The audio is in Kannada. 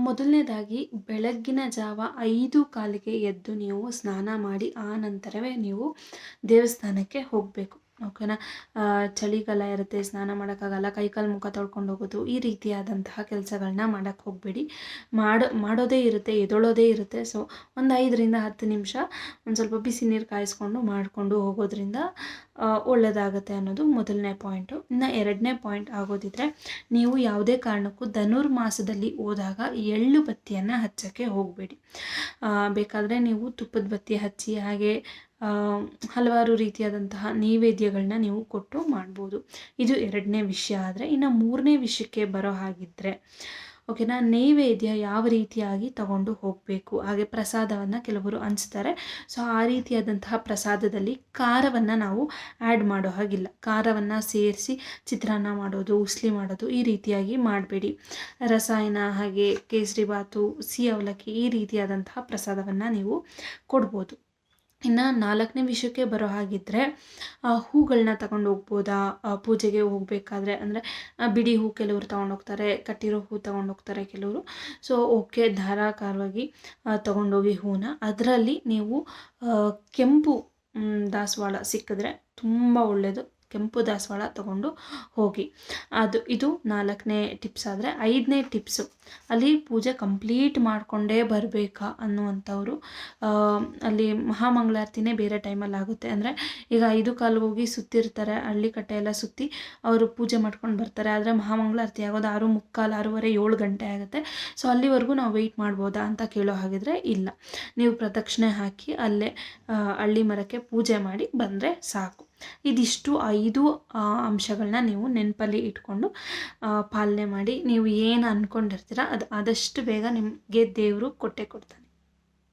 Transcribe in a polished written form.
ಮೊದಲನೇದಾಗಿ ಬೆಳಗ್ಗಿನ ಜಾವ 5 ಕಾಲಿಗೆ ಎದ್ದು ನೀವು ಸ್ನಾನ ಮಾಡಿ ಆ ನಂತರವೇ ನೀವು ದೇವಸ್ಥಾನಕ್ಕೆ ಹೋಗಬೇಕು. ಓಕೆನಾ. ಚಳಿಗಾಲ ಇರುತ್ತೆ, ಸ್ನಾನ ಮಾಡೋಕ್ಕಾಗಲ್ಲ, ಕೈಕಾಲು ಮುಖ ತೊಳ್ಕೊಂಡು ಹೋಗೋದು ಈ ರೀತಿಯಾದಂತಹ ಕೆಲಸಗಳನ್ನ ಮಾಡೋಕ್ಕೆ ಹೋಗಬೇಡಿ. ಮಾಡೋದೇ ಇರುತ್ತೆ, ಎದೊಳೋದೇ ಇರುತ್ತೆ. ಸೊ ಒಂದು 5 ರಿಂದ 10 ನಿಮಿಷ ಒಂದು ಸ್ವಲ್ಪ ಬಿಸಿ ನೀರು ಕಾಯಿಸ್ಕೊಂಡು ಮಾಡಿಕೊಂಡು ಹೋಗೋದ್ರಿಂದ ಒಳ್ಳೆಯದಾಗತ್ತೆ ಅನ್ನೋದು ಮೊದಲನೇ ಪಾಯಿಂಟು. ಇನ್ನು ಎರಡನೇ ಪಾಯಿಂಟ್ ಆಗೋದಿದ್ರೆ, ನೀವು ಯಾವುದೇ ಕಾರಣಕ್ಕೂ ಧನುರ್ಮಾಸದಲ್ಲಿ ಹೋದಾಗ ಎಳ್ಳು ಬತ್ತಿಯನ್ನು ಹಚ್ಚೋಕ್ಕೆ ಹೋಗಬೇಡಿ. ಬೇಕಾದರೆ ನೀವು ತುಪ್ಪದ ಬತ್ತಿ ಹಚ್ಚಿ ಹಾಗೆ ಹಲವಾರು ರೀತಿಯಾದಂತಹ ನೈವೇದ್ಯಗಳನ್ನ ನೀವು ಕೊಟ್ಟು ಮಾಡ್ಬೋದು. ಇದು ಎರಡನೇ ವಿಷಯ. ಆದರೆ ಇನ್ನು ಮೂರನೇ ವಿಷಯಕ್ಕೆ ಬರೋ ಹಾಗಿದ್ದರೆ, ಓಕೆನಾ, ನೈವೇದ್ಯ ಯಾವ ರೀತಿಯಾಗಿ ತಗೊಂಡು ಹೋಗಬೇಕು, ಹಾಗೆ ಪ್ರಸಾದವನ್ನು ಕೆಲವರು ಹಂಚ್ತಾರೆ. ಸೊ ಆ ರೀತಿಯಾದಂತಹ ಪ್ರಸಾದದಲ್ಲಿ ಖಾರವನ್ನು ನಾವು ಆ್ಯಡ್ ಮಾಡೋ ಹಾಗಿಲ್ಲ. ಖಾರವನ್ನು ಸೇರಿಸಿ ಚಿತ್ರಾನ್ನ ಮಾಡೋದು, ಉಸ್ಲಿ ಮಾಡೋದು ಈ ರೀತಿಯಾಗಿ ಮಾಡಬೇಡಿ. ರಸಾಯನ ಹಾಗೆ ಕೇಸರಿಬಾತು, ಸಿಹಿ ಅವಲಕ್ಕಿ ಈ ರೀತಿಯಾದಂತಹ ಪ್ರಸಾದವನ್ನು ನೀವು ಕೊಡ್ಬೋದು. ಇನ್ನು ನಾಲ್ಕನೇ ವಿಷಯಕ್ಕೆ ಬರೋ ಹಾಗಿದ್ದರೆ, ಹೂಗಳನ್ನ ತಗೊಂಡು ಹೋಗ್ಬೋದಾ ಪೂಜೆಗೆ ಹೋಗಬೇಕಾದ್ರೆ? ಅಂದರೆ ಬಿಡಿ ಹೂ ಕೆಲವರು ತೊಗೊಂಡೋಗ್ತಾರೆ, ಕಟ್ಟಿರೋ ಹೂ ತೊಗೊಂಡೋಗ್ತಾರೆ ಕೆಲವರು. ಸೊ ಓಕೆ, ಧಾರಾಕಾರವಾಗಿ ತೊಗೊಂಡೋಗಿ ಹೂನ. ಅದರಲ್ಲಿ ನೀವು ಕೆಂಪು ದಾಸವಾಳ ಸಿಕ್ಕಿದ್ರೆ ತುಂಬ ಒಳ್ಳೆಯದು. ಕೆಂಪು ದಾಸವಾಳ ತೊಗೊಂಡು ಹೋಗಿ. ಇದು 4ನೇ ಟಿಪ್ಸ್. ಆದರೆ 5ನೇ ಟಿಪ್ಸು, ಅಲ್ಲಿ ಪೂಜೆ ಕಂಪ್ಲೀಟ್ ಮಾಡಿಕೊಂಡೇ ಬರಬೇಕಾ ಅನ್ನುವಂಥವ್ರು, ಅಲ್ಲಿ ಮಹಾಮಂಗಳಾರತಿನೇ ಬೇರೆ ಟೈಮಲ್ಲಿ ಆಗುತ್ತೆ. ಅಂದರೆ ಈಗ 5 ಕಾಲಿಗೆ ಹೋಗಿ ಸುತ್ತಿರ್ತಾರೆ, ಹಳ್ಳಿ ಕಟ್ಟೆ ಎಲ್ಲ ಸುತ್ತಿ ಅವರು ಪೂಜೆ ಮಾಡ್ಕೊಂಡು ಬರ್ತಾರೆ. ಆದರೆ ಮಹಾಮಂಗಳಾರತಿ ಆಗೋದು 6:45, 6:30, 7 ಗಂಟೆ ಆಗುತ್ತೆ. ಸೊ ಅಲ್ಲಿವರೆಗೂ ನಾವು ವೆಯ್ಟ್ ಮಾಡ್ಬೋದಾ ಅಂತ ಕೇಳೋ ಹಾಗಿದ್ರೆ ಇಲ್ಲ. ನೀವು ಪ್ರದಕ್ಷಿಣೆ ಹಾಕಿ ಅಲ್ಲೇ ಹಳ್ಳಿ ಮರಕ್ಕೆ ಪೂಜೆ ಮಾಡಿ ಬಂದರೆ ಸಾಕು. ಇದಿಷ್ಟು 5 ಅಂಶಗಳನ್ನ ನೀವು ನೆನಪಲ್ಲಿ ಇಟ್ಕೊಂಡು ಪಾಲನೆ ಮಾಡಿ. ನೀವು ಏನು ಅಂದ್ಕೊಂಡಿರ್ತೀರ ಅದು ಆದಷ್ಟು ಬೇಗ ನಿಮಗೆ ದೇವರು ಕೊಟ್ಟೇ ಕೊಡ್ತಾನೆ.